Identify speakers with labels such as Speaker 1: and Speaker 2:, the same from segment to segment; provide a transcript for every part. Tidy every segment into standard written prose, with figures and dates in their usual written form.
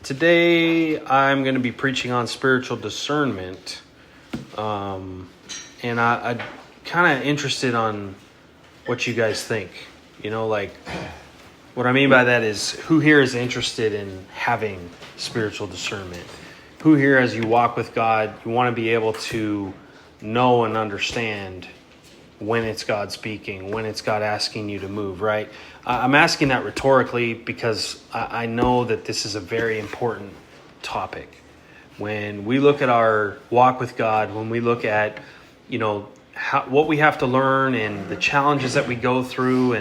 Speaker 1: Today I'm going to be preaching on spiritual discernment, and I'm kind of interested on what you guys think. What I mean by that is, who here is interested in having spiritual discernment? Who here, as you walk with God, you want to be able to know and understand when it's God speaking, when it's God asking you to move, right? I'm asking that rhetorically because I know that this is a very important topic. When we look at our walk with God, when we look at, what we have to learn and the challenges that we go through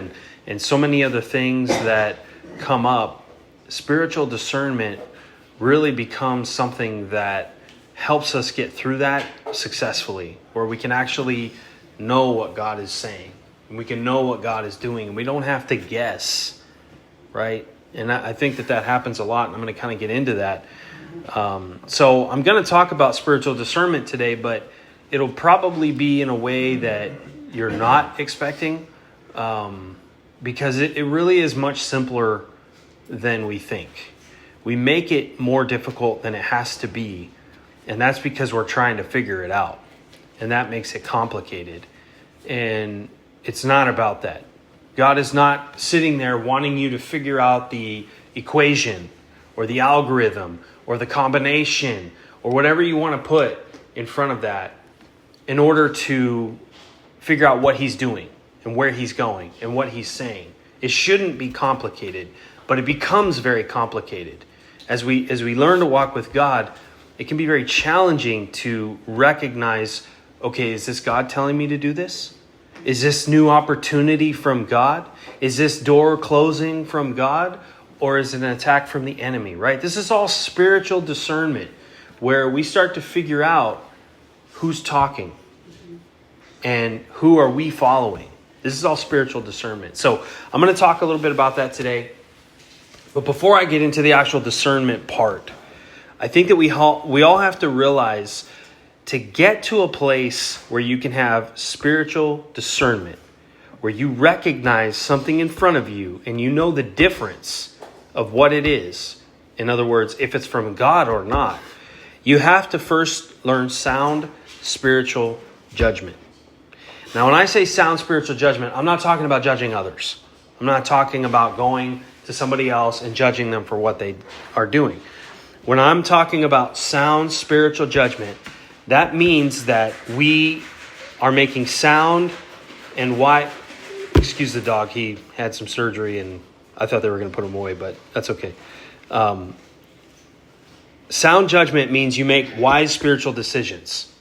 Speaker 1: and so many other things that come up, spiritual discernment really becomes something that helps us get through that successfully, where we can actually know what God is saying, and we can know what God is doing, and we don't have to guess, right? And I think that happens a lot, and I'm going to kind of get into that. So I'm going to talk about spiritual discernment today, but it'll probably be in a way that you're not expecting, because it really is much simpler than we think. We make it more difficult than it has to be, and that's because we're trying to figure it out. And that makes it complicated. And it's not about that. God is not sitting there wanting you to figure out the equation or the algorithm or the combination or whatever you want to put in front of that in order to figure out what he's doing and where he's going and what he's saying. It shouldn't be complicated, but it becomes very complicated. As we learn to walk with God, it can be very challenging to recognize, okay, is this God telling me to do this? Is this new opportunity from God? Is this door closing from God? Or is it an attack from the enemy, right? This is all spiritual discernment, where we start to figure out who's talking and who are we following. This is all spiritual discernment. So I'm going to talk a little bit about that today. But before I get into the actual discernment part, I think that we all have to realize, to get to a place where you can have spiritual discernment, where you recognize something in front of you and you know the difference of what it is, in other words, if it's from God or not, you have to first learn sound spiritual judgment. Now, when I say sound spiritual judgment, I'm not talking about judging others. I'm not talking about going to somebody else and judging them for what they are doing. When I'm talking about sound spiritual judgment, that means that we are making sound and why. Excuse the dog. He had some surgery and I thought they were going to put him away, but that's okay. Sound judgment means you make wise spiritual decisions.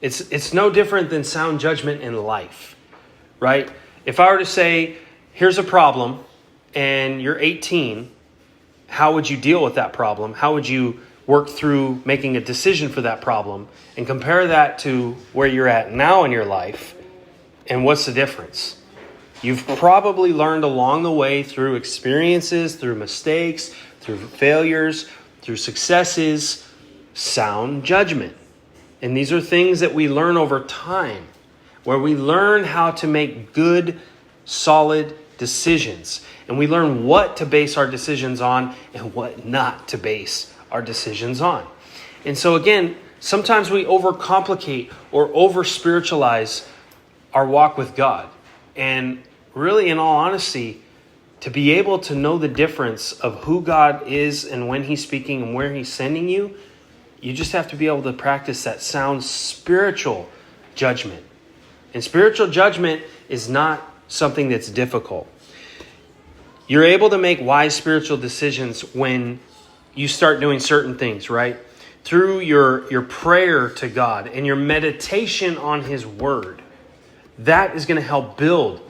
Speaker 1: It's no different than sound judgment in life, right? If I were to say, here's a problem and you're 18, how would you deal with that problem? How would you work through making a decision for that problem and compare that to where you're at now in your life? And what's the difference? You've probably learned along the way through experiences, through mistakes, through failures, through successes, sound judgment. And these are things that we learn over time, where we learn how to make good, solid decisions. And we learn what to base our decisions on and what not to base our decisions on. And so again, sometimes we overcomplicate or over-spiritualize our walk with God. And really, in all honesty, to be able to know the difference of who God is and when he's speaking and where he's sending you, you just have to be able to practice that sound spiritual judgment. And spiritual judgment is not something that's difficult. You're able to make wise spiritual decisions when you start doing certain things, right? Through your prayer to God and your meditation on his word. That is going to help build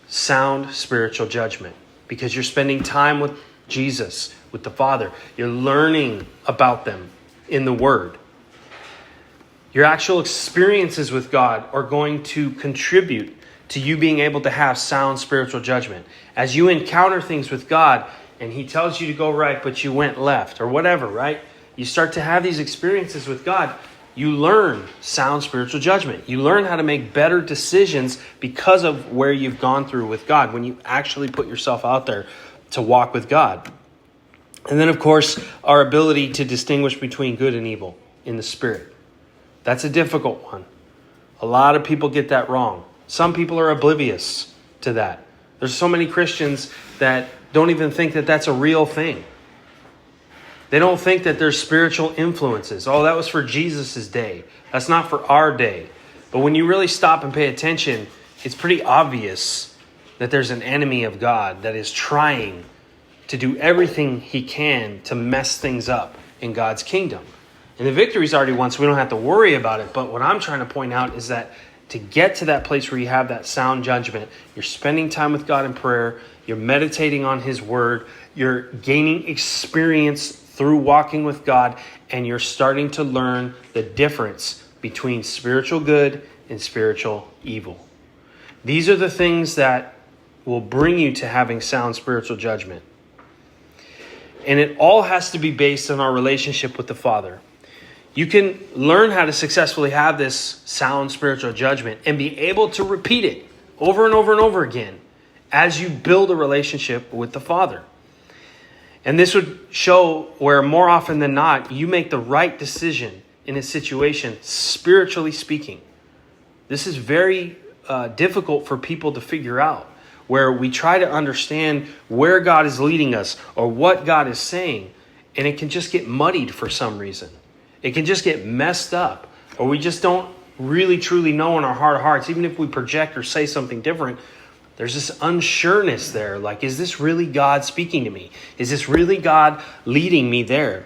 Speaker 1: sound spiritual judgment, because you're spending time with Jesus, with the Father. You're learning about them in the word. Your actual experiences with God are going to contribute to you being able to have sound spiritual judgment. As you encounter things with God and he tells you to go right, but you went left or whatever, right? You start to have these experiences with God. You learn sound spiritual judgment. You learn how to make better decisions because of where you've gone through with God when you actually put yourself out there to walk with God. And then, of course, our ability to distinguish between good and evil in the spirit. That's a difficult one. A lot of people get that wrong. Some people are oblivious to that. There's so many Christians that don't even think that that's a real thing. They don't think that there's spiritual influences. Oh, that was for Jesus' day. That's not for our day. But when you really stop and pay attention, it's pretty obvious that there's an enemy of God that is trying to do everything he can to mess things up in God's kingdom. And the victory's already won, so we don't have to worry about it. But what I'm trying to point out is that to get to that place where you have that sound judgment, you're spending time with God in prayer, you're meditating on his word, you're gaining experience through walking with God, and you're starting to learn the difference between spiritual good and spiritual evil. These are the things that will bring you to having sound spiritual judgment. And it all has to be based on our relationship with the Father. You can learn how to successfully have this sound spiritual judgment and be able to repeat it over and over and over again as you build a relationship with the Father. And this would show where more often than not, you make the right decision in a situation, spiritually speaking. This is very difficult for people to figure out, where we try to understand where God is leading us or what God is saying, and it can just get muddied for some reason. It can just get messed up, or we just don't really truly know in our heart of hearts, even if we project or say something different. There's this unsureness there. Like, is this really God speaking to me? Is this really God leading me there?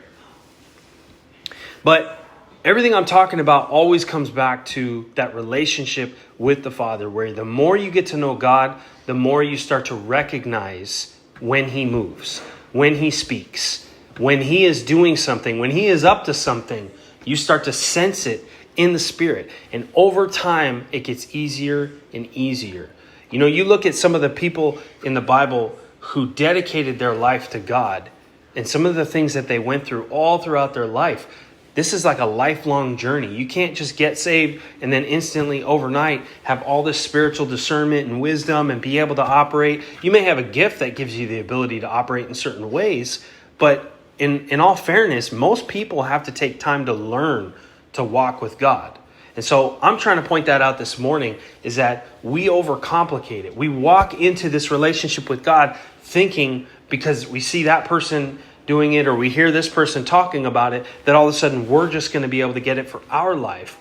Speaker 1: But everything I'm talking about always comes back to that relationship with the Father, where the more you get to know God, the more you start to recognize when he moves, when he speaks, when he is doing something, when he is up to something. You start to sense it in the spirit. And over time, it gets easier and easier. You know, you look at some of the people in the Bible who dedicated their life to God, and some of the things that they went through all throughout their life. This is like a lifelong journey. You can't just get saved and then instantly overnight have all this spiritual discernment and wisdom and be able to operate. You may have a gift that gives you the ability to operate in certain ways, but in all fairness, most people have to take time to learn to walk with God. And so I'm trying to point that out this morning, is that we overcomplicate it. We walk into this relationship with God thinking, because we see that person doing it or we hear this person talking about it, that all of a sudden we're just going to be able to get it for our life.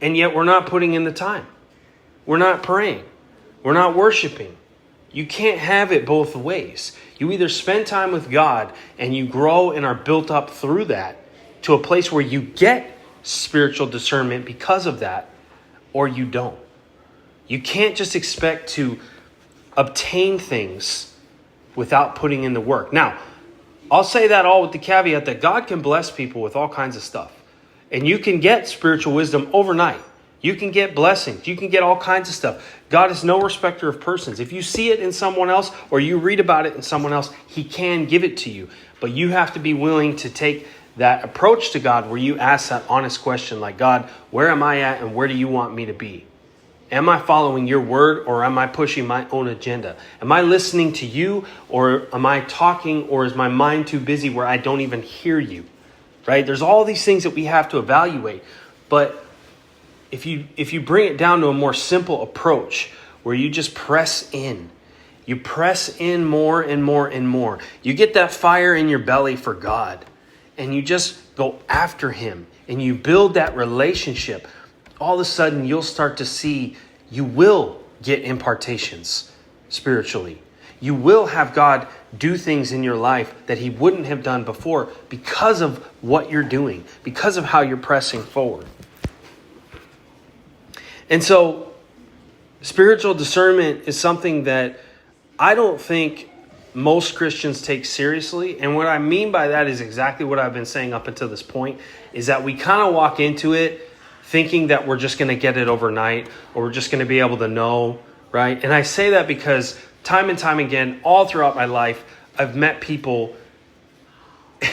Speaker 1: And yet we're not putting in the time. We're not praying. We're not worshiping. You can't have it both ways. You either spend time with God and you grow and are built up through that to a place where you get spiritual discernment because of that, or you don't. You can't just expect to obtain things without putting in the work. Now, I'll say that all with the caveat that God can bless people with all kinds of stuff. And you can get spiritual wisdom overnight. You can get blessings. You can get all kinds of stuff. God is no respecter of persons. If you see it in someone else or you read about it in someone else, he can give it to you. But you have to be willing to take that approach to God where you ask that honest question, like, God, where am I at and where do you want me to be? Am I following your word, or am I pushing my own agenda? Am I listening to you, or am I talking, or is my mind too busy where I don't even hear you? Right? There's all these things that we have to evaluate. But if you bring it down to a more simple approach where you just press in, you press in more and more and more. You get that fire in your belly for God, and you just go after him, and you build that relationship. All of a sudden, you'll start to see you will get impartations spiritually. You will have God do things in your life that he wouldn't have done before because of what you're doing, because of how you're pressing forward. And so, spiritual discernment is something that I don't think most Christians take seriously. And what I mean by that is exactly what I've been saying up until this point, is that we kind of walk into it thinking that we're just going to get it overnight, or we're just going to be able to know, right? And I say that because time and time again, all throughout my life, I've met people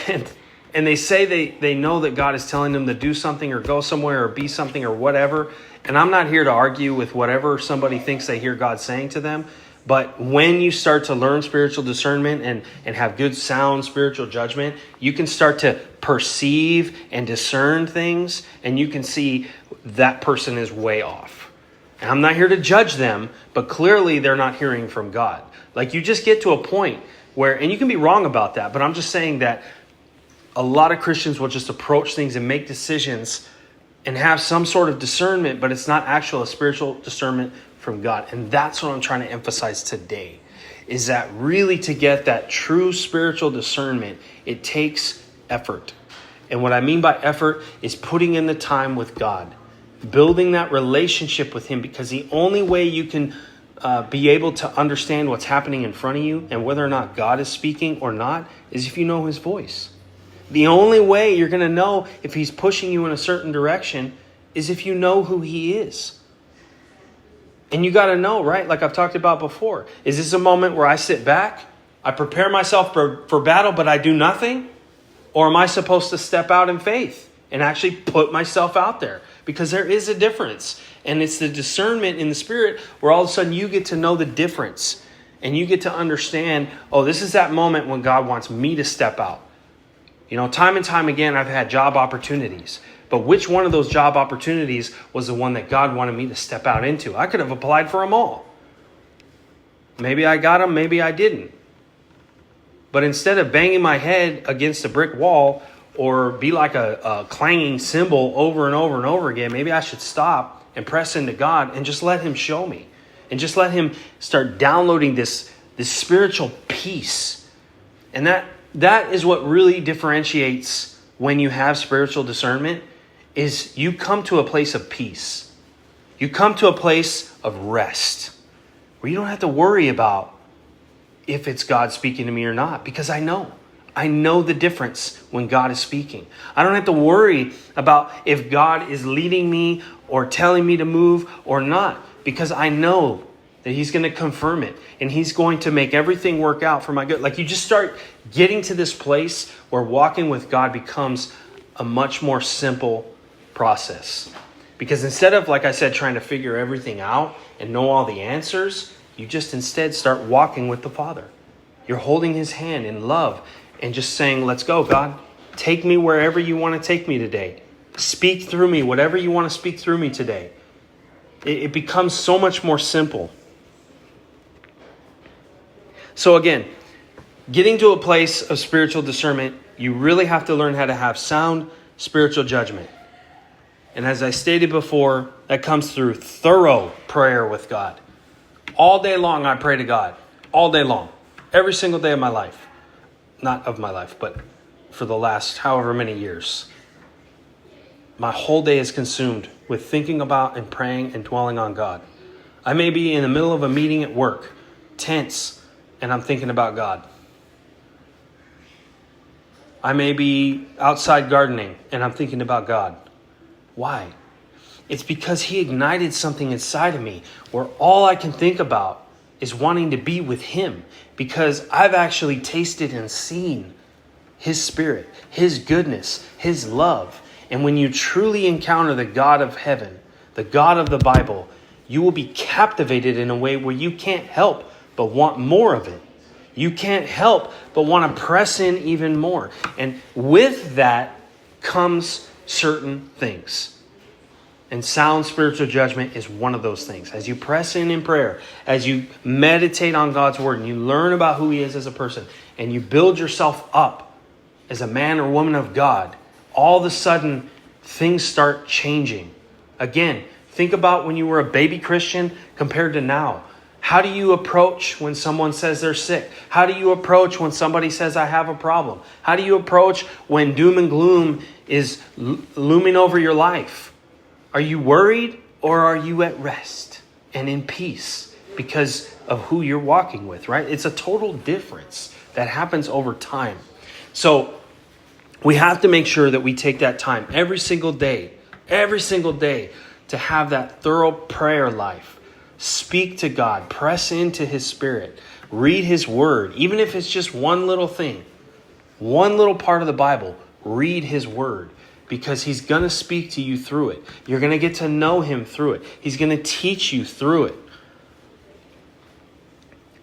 Speaker 1: and they say they know that God is telling them to do something or go somewhere or be something or whatever. And I'm not here to argue with whatever somebody thinks they hear God saying to them. But when you start to learn spiritual discernment and have good, sound spiritual judgment, you can start to perceive and discern things, and you can see that person is way off. And I'm not here to judge them, but clearly they're not hearing from God. Like, you just get to a point where, and you can be wrong about that, but I'm just saying that a lot of Christians will just approach things and make decisions and have some sort of discernment, but it's not actual spiritual discernment from God. And that's what I'm trying to emphasize today, is that really to get that true spiritual discernment, it takes effort. And what I mean by effort is putting in the time with God, building that relationship with him, because the only way you can be able to understand what's happening in front of you and whether or not God is speaking or not is if you know his voice. The only way you're going to know if he's pushing you in a certain direction is if you know who he is. And you got to know, right? Like I've talked about before. Is this a moment where I sit back, I prepare myself for battle, but I do nothing? Or am I supposed to step out in faith and actually put myself out there? Because there is a difference. And it's the discernment in the spirit where all of a sudden you get to know the difference. And you get to understand, oh, this is that moment when God wants me to step out. You know, time and time again, I've had job opportunities. But which one of those job opportunities was the one that God wanted me to step out into? I could have applied for them all. Maybe I got them, maybe I didn't. But instead of banging my head against a brick wall or be like a clanging cymbal over and over and over again, maybe I should stop and press into God and just let him show me. And just let him start downloading this spiritual peace. And that is what really differentiates when you have spiritual discernment, is you come to a place of peace. You come to a place of rest where you don't have to worry about if it's God speaking to me or not, because I know the difference when God is speaking. I don't have to worry about if God is leading me or telling me to move or not, because I know that he's going to confirm it and he's going to make everything work out for my good. Like, you just start getting to this place where walking with God becomes a much more simple process. Because instead of, like I said, trying to figure everything out and know all the answers, you just instead start walking with the Father. You're holding his hand in love and just saying, let's go, God. Take me wherever you want to take me today. Speak through me, whatever you want to speak through me today. It becomes so much more simple. So again, getting to a place of spiritual discernment, you really have to learn how to have sound spiritual judgment. And as I stated before, that comes through thorough prayer with God. All day long, I pray to God. All day long. Every single day of my life. Not of my life, but for the last however many years. My whole day is consumed with thinking about and praying and dwelling on God. I may be in the middle of a meeting at work, tense, and I'm thinking about God. I may be outside gardening and I'm thinking about God. Why? It's because he ignited something inside of me where all I can think about is wanting to be with him, because I've actually tasted and seen his spirit, his goodness, his love. And when you truly encounter the God of heaven, the God of the Bible, you will be captivated in a way where you can't help but want more of it. You can't help but want to press in even more. And with that comes certain things. And sound spiritual judgment is one of those things. As you press in prayer, as you meditate on God's word, and you learn about who he is as a person, and you build yourself up as a man or woman of God, all of a sudden things start changing. Again, think about when you were a baby Christian compared to now. How do you approach when someone says they're sick? How do you approach when somebody says I have a problem? How do you approach when doom and gloom is looming over your life? Are you worried, or are you at rest and in peace because of who you're walking with, right? It's a total difference that happens over time. So we have to make sure that we take that time every single day to have that thorough prayer life. Speak to God, press into his spirit, read his word. Even if it's just one little thing, one little part of the Bible, read his word, because he's going to speak to you through it. You're going to get to know him through it. He's going to teach you through it.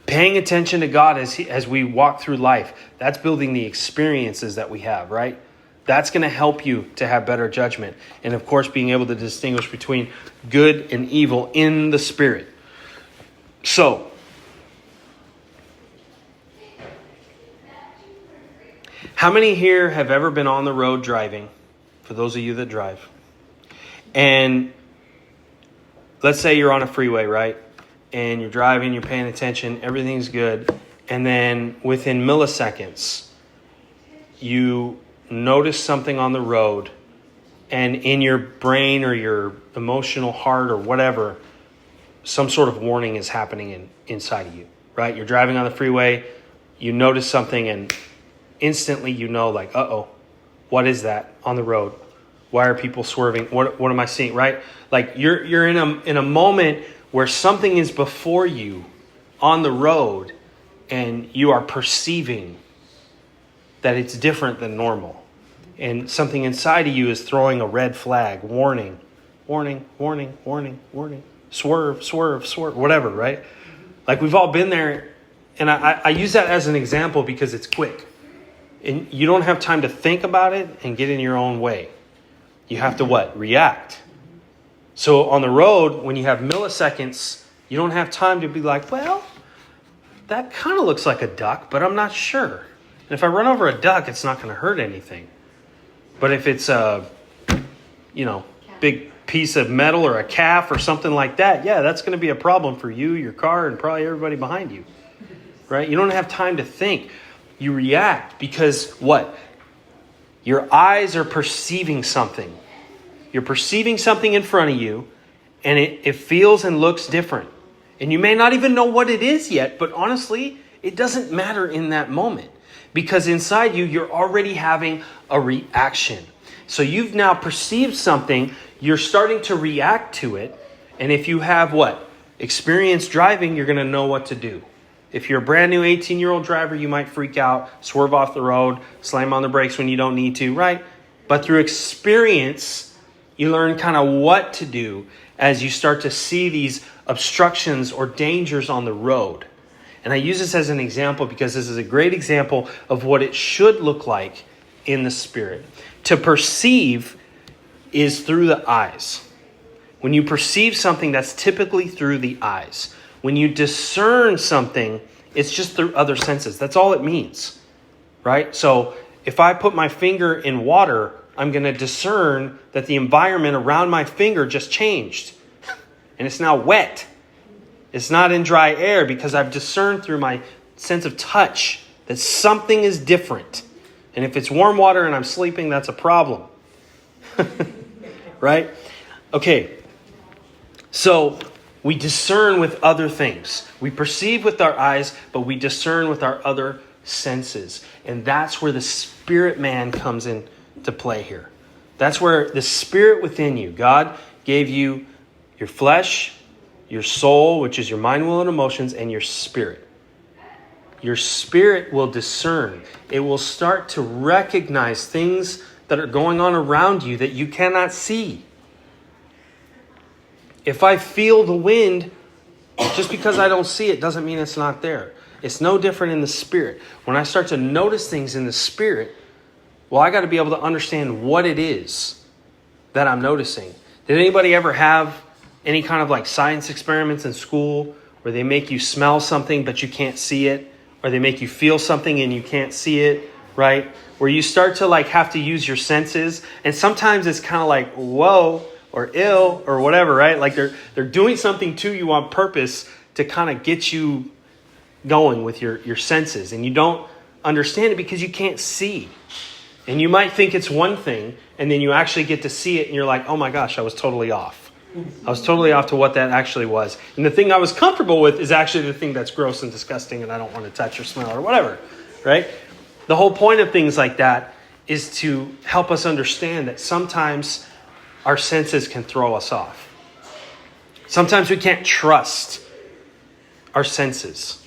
Speaker 1: Paying attention to God as we walk through life, that's building the experiences that we have, right? That's going to help you to have better judgment. And of course, being able to distinguish between good and evil in the Spirit. So, how many here have ever been on the road driving? For those of you that drive. And let's say you're on a freeway, right? And you're driving, you're paying attention, everything's good. And then within milliseconds, you notice something on the road, and in your brain or your emotional heart or whatever, some sort of warning is happening inside of you, right? You're driving on the freeway, you notice something, and instantly you know, like, uh-oh, what is that on the road? Why are people swerving? What am I seeing, right? Like you're in a moment where something is before you on the road, and you are perceiving that it's different than normal. And something inside of you is throwing a red flag, warning, warning, warning, warning, warning, swerve, swerve, swerve, whatever, right? Like we've all been there. And I use that as an example because it's quick. And you don't have time to think about it and get in your own way. You have to what? React. So on the road, when you have milliseconds, you don't have time to be like, well, that kind of looks like a duck, but I'm not sure. And if I run over a duck, it's not going to hurt anything. But if it's a, big piece of metal or a calf or something like that, yeah, that's going to be a problem for you, your car, and probably everybody behind you, right? You don't have time to think. You react because what? Your eyes are perceiving something. You're perceiving something in front of you, and it feels and looks different. And you may not even know what it is yet, but honestly, it doesn't matter in that moment. Because inside you, you're already having a reaction. So you've now perceived something, you're starting to react to it. And if you have what? Experience driving, you're going to know what to do. If you're a brand new 18-year-old driver, you might freak out, swerve off the road, slam on the brakes when you don't need to, right? But through experience, you learn kind of what to do as you start to see these obstructions or dangers on the road. And I use this as an example because this is a great example of what it should look like in the Spirit. To perceive is through the eyes. When you perceive something, that's typically through the eyes. When you discern something, it's just through other senses. That's all it means, right? So if I put my finger in water, I'm going to discern that the environment around my finger just changed. And it's now wet. It's not in dry air because I've discerned through my sense of touch that something is different. And if it's warm water and I'm sleeping, that's a problem. Right? Okay. So we discern with other things. We perceive with our eyes, but we discern with our other senses. And that's where the spirit man comes into play here. That's where the spirit within you, God gave you your flesh, your soul, which is your mind, will, and emotions, and your spirit. Your spirit will discern. It will start to recognize things that are going on around you that you cannot see. If I feel the wind, just because I don't see it doesn't mean it's not there. It's no different in the spirit. When I start to notice things in the spirit, well, I got to be able to understand what it is that I'm noticing. Did anybody ever have any kind of like science experiments in school where they make you smell something but you can't see it, or they make you feel something and you can't see it, right? Where you start to like have to use your senses, and sometimes it's kind of like whoa or ill or whatever, right? Like they're doing something to you on purpose to kind of get you going with your senses, and you don't understand it because you can't see. And you might think it's one thing, and then you actually get to see it and you're like, oh my gosh, I was totally off. I was totally off to what that actually was. And the thing I was comfortable with is actually the thing that's gross and disgusting and I don't want to touch or smell or whatever, right? The whole point of things like that is to help us understand that sometimes our senses can throw us off. Sometimes we can't trust our senses.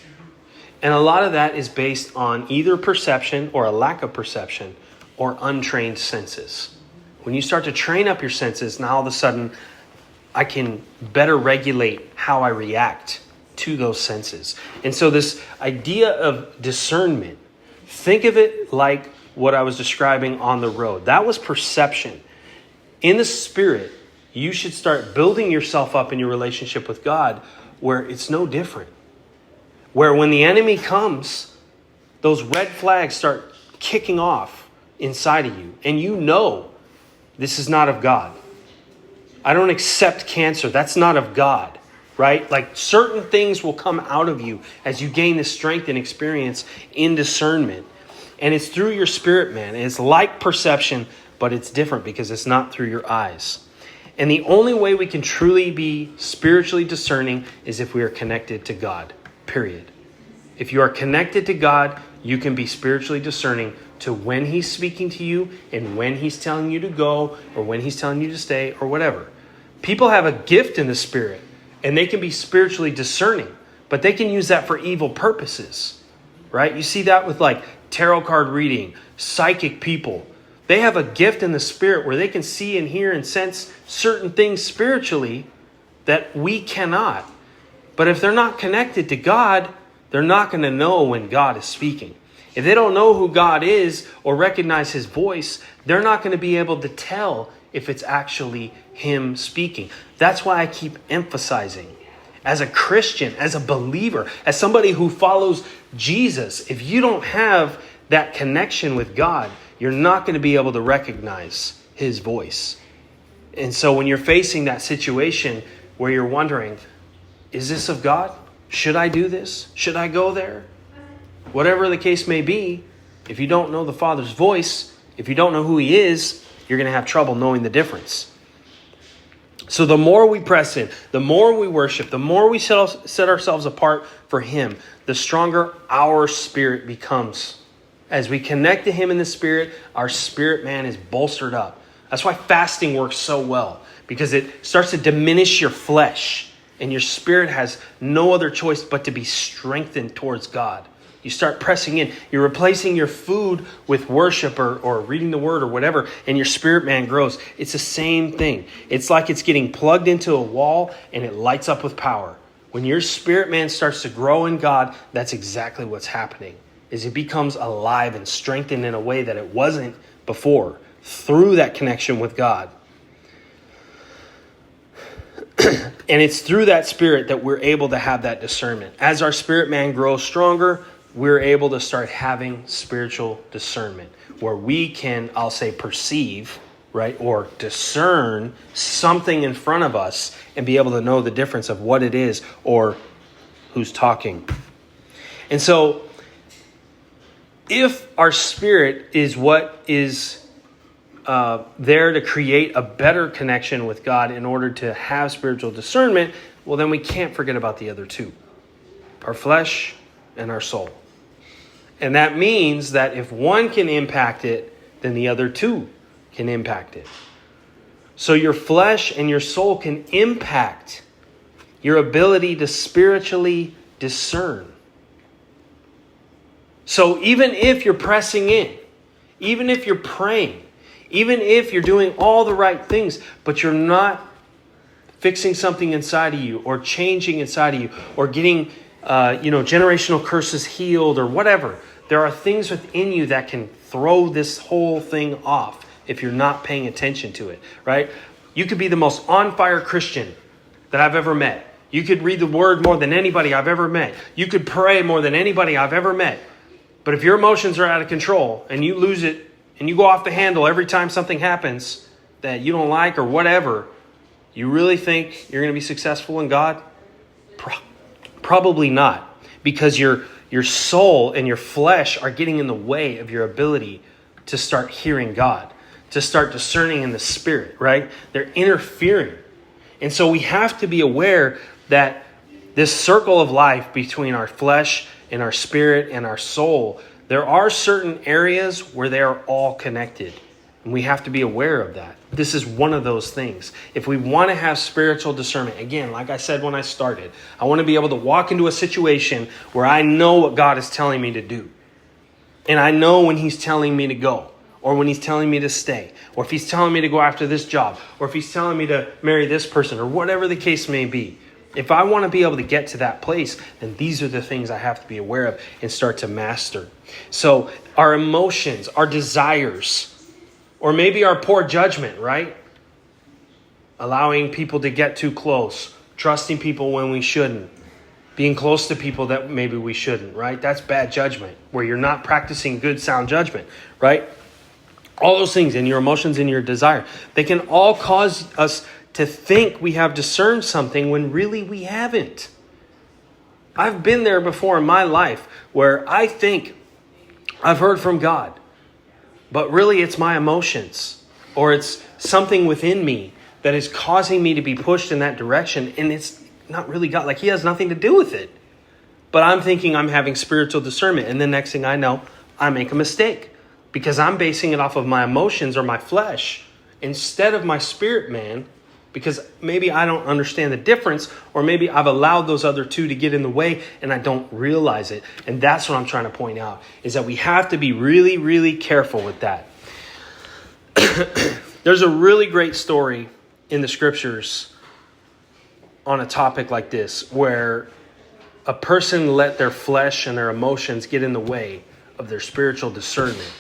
Speaker 1: And a lot of that is based on either perception or a lack of perception or untrained senses. When you start to train up your senses, now all of a sudden I can better regulate how I react to those senses. And so this idea of discernment, think of it like what I was describing on the road. That was perception. In the Spirit, you should start building yourself up in your relationship with God where it's no different. Where when the enemy comes, those red flags start kicking off inside of you. And you know this is not of God. I don't accept cancer. That's not of God, right? Like certain things will come out of you as you gain the strength and experience in discernment. And it's through your spirit, man. And it's like perception, but it's different because it's not through your eyes. And the only way we can truly be spiritually discerning is if we are connected to God, period. If you are connected to God, you can be spiritually discerning to when he's speaking to you and when he's telling you to go or when he's telling you to stay or whatever. People have a gift in the Spirit and they can be spiritually discerning, but they can use that for evil purposes, right? You see that with like tarot card reading, psychic people. They have a gift in the Spirit where they can see and hear and sense certain things spiritually that we cannot. But if they're not connected to God, they're not going to know when God is speaking. If they don't know who God is or recognize his voice, they're not going to be able to tell if it's actually him speaking. That's why I keep emphasizing, as a Christian, as a believer, as somebody who follows Jesus, if you don't have that connection with God, you're not going to be able to recognize his voice. And so when you're facing that situation where you're wondering, is this of God? Should I do this? Should I go there? Whatever the case may be, if you don't know the Father's voice, if you don't know who he is, you're going to have trouble knowing the difference. So the more we press in, the more we worship, the more we set ourselves apart for him, the stronger our spirit becomes. As we connect to him in the Spirit, our spirit man is bolstered up. That's why fasting works so well, because it starts to diminish your flesh and your spirit has no other choice but to be strengthened towards God. You start pressing in. You're replacing your food with worship or reading the word or whatever, and your spirit man grows. It's the same thing. It's like it's getting plugged into a wall and it lights up with power. When your spirit man starts to grow in God, that's exactly what's happening. Is it becomes alive and strengthened in a way that it wasn't before through that connection with God. And it's through that spirit that we're able to have that discernment. As our spirit man grows stronger, we're able to start having spiritual discernment where we can, I'll say, perceive, right, or discern something in front of us and be able to know the difference of what it is or who's talking. And so if our spirit is what is there to create a better connection with God in order to have spiritual discernment, well, then we can't forget about the other two, our flesh and our soul. And that means that if one can impact it, then the other two can impact it. So your flesh and your soul can impact your ability to spiritually discern. So even if you're pressing in, even if you're praying, even if you're doing all the right things, but you're not fixing something inside of you or changing inside of you or getting generational curses healed or whatever, there are things within you that can throw this whole thing off if you're not paying attention to it, right? You could be the most on-fire Christian that I've ever met. You could read the word more than anybody I've ever met. You could pray more than anybody I've ever met. But if your emotions are out of control and you lose it and you go off the handle every time something happens that you don't like or whatever, you really think you're going to be successful in God? Probably not, because your soul and your flesh are getting in the way of your ability to start hearing God, to start discerning in the Spirit, right? They're interfering. And so we have to be aware that this circle of life between our flesh and our spirit and our soul, there are certain areas where they are all connected. And we have to be aware of that. This is one of those things. If we want to have spiritual discernment, again, like I said when I started, I want to be able to walk into a situation where I know what God is telling me to do. And I know when he's telling me to go, or when he's telling me to stay, or if he's telling me to go after this job, or if he's telling me to marry this person, or whatever the case may be. If I want to be able to get to that place, then these are the things I have to be aware of and start to master. So our emotions, our desires, or maybe our poor judgment, right? Allowing people to get too close, trusting people when we shouldn't, being close to people that maybe we shouldn't, right? That's bad judgment, where you're not practicing good, sound judgment, right? All those things, and your emotions and your desire, they can all cause us to think we have discerned something when really we haven't. I've been there before in my life where I think I've heard from God, but really it's my emotions or it's something within me that is causing me to be pushed in that direction, and it's not really God. Like, he has nothing to do with it. But I'm thinking I'm having spiritual discernment, and the next thing I know, I make a mistake because I'm basing it off of my emotions or my flesh instead of my spirit man, because maybe I don't understand the difference, or maybe I've allowed those other two to get in the way and I don't realize it. And that's what I'm trying to point out, is that we have to be really, really careful with that. There's a really great story in the scriptures on a topic like this, where a person let their flesh and their emotions get in the way of their spiritual discernment.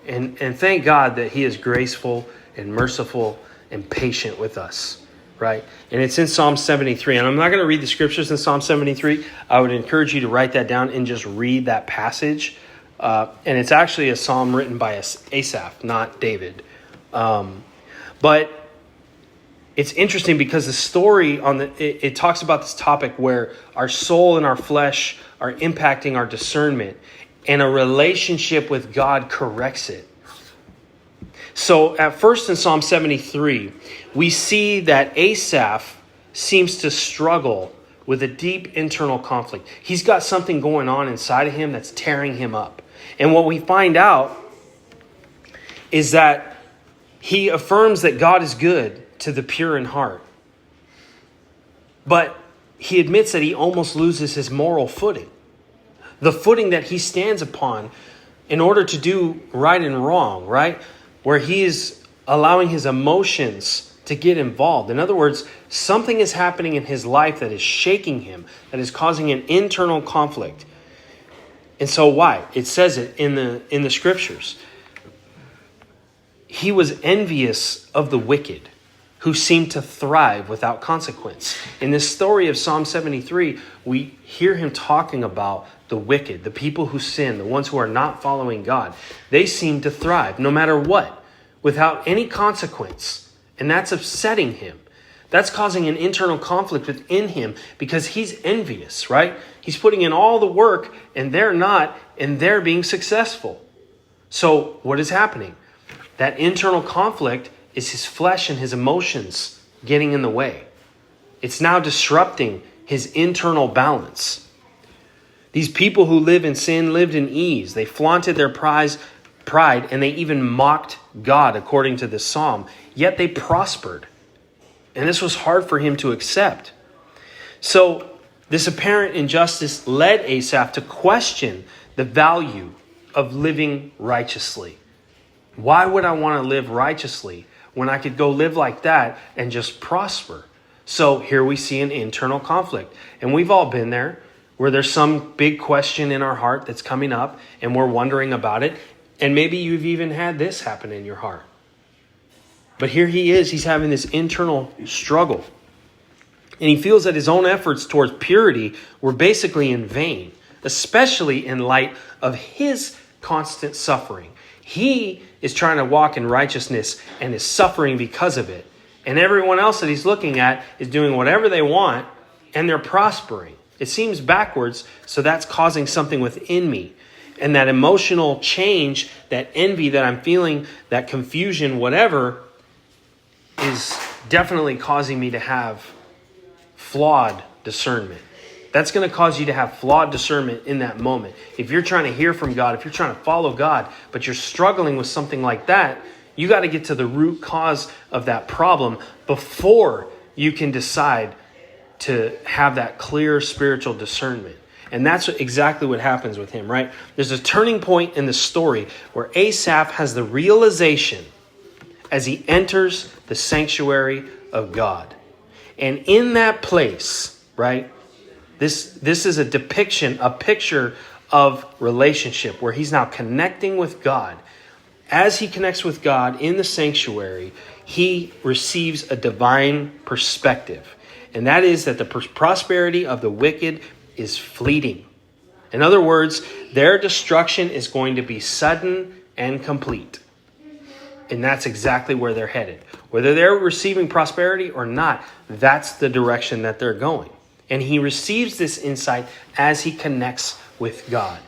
Speaker 1: And thank God that he is graceful and merciful and patient with us, right? And it's in Psalm 73. And I'm not going to read the scriptures in Psalm 73. I would encourage you to write that down and just read that passage. And it's actually a psalm written by Asaph, not David. But it's interesting because the story it talks about this topic where our soul and our flesh are impacting our discernment, and a relationship with God corrects it. So at first in Psalm 73, we see that Asaph seems to struggle with a deep internal conflict. He's got something going on inside of him that's tearing him up. And what we find out is that he affirms that God is good to the pure in heart. But he admits that he almost loses his moral footing. The footing that he stands upon in order to do right and wrong, right? Where he is allowing his emotions to get involved. In other words, something is happening in his life that is shaking him, that is causing an internal conflict. And so why? It says it in the scriptures. He was envious of the wicked, who seemed to thrive without consequence. In this story of Psalm 73, we hear him talking about the wicked, the people who sin, the ones who are not following God. They seem to thrive no matter what, without any consequence. And that's upsetting him. That's causing an internal conflict within him because he's envious, right? He's putting in all the work and they're not, and they're being successful. So what is happening? That internal conflict is his flesh and his emotions getting in the way. It's now disrupting his internal balance. These people who live in sin lived in ease. They flaunted their pride, and they even mocked God, according to this psalm. Yet they prospered. And this was hard for him to accept. So this apparent injustice led Asaph to question the value of living righteously. Why would I want to live righteously when I could go live like that and just prosper? So here we see an internal conflict. And we've all been there, where there's some big question in our heart that's coming up and we're wondering about it. And maybe you've even had this happen in your heart. But here he is, he's having this internal struggle. And he feels that his own efforts towards purity were basically in vain, especially in light of his constant suffering. He is trying to walk in righteousness and is suffering because of it. And everyone else that he's looking at is doing whatever they want and they're prospering. It seems backwards, so that's causing something within me. And that emotional change, that envy that I'm feeling, that confusion, whatever, is definitely causing me to have flawed discernment. That's going to cause you to have flawed discernment in that moment. If you're trying to hear from God, if you're trying to follow God, but you're struggling with something like that, you got to get to the root cause of that problem before you can decide to have that clear spiritual discernment. And that's exactly what happens with him, right? There's a turning point in the story where Asaph has the realization as he enters the sanctuary of God. And in that place, right? This is a depiction, a picture of relationship where he's now connecting with God. As he connects with God in the sanctuary, he receives a divine perspective. And that is that the prosperity of the wicked is fleeting. In other words, their destruction is going to be sudden and complete. And that's exactly where they're headed. Whether they're receiving prosperity or not, that's the direction that they're going. And he receives this insight as he connects with God.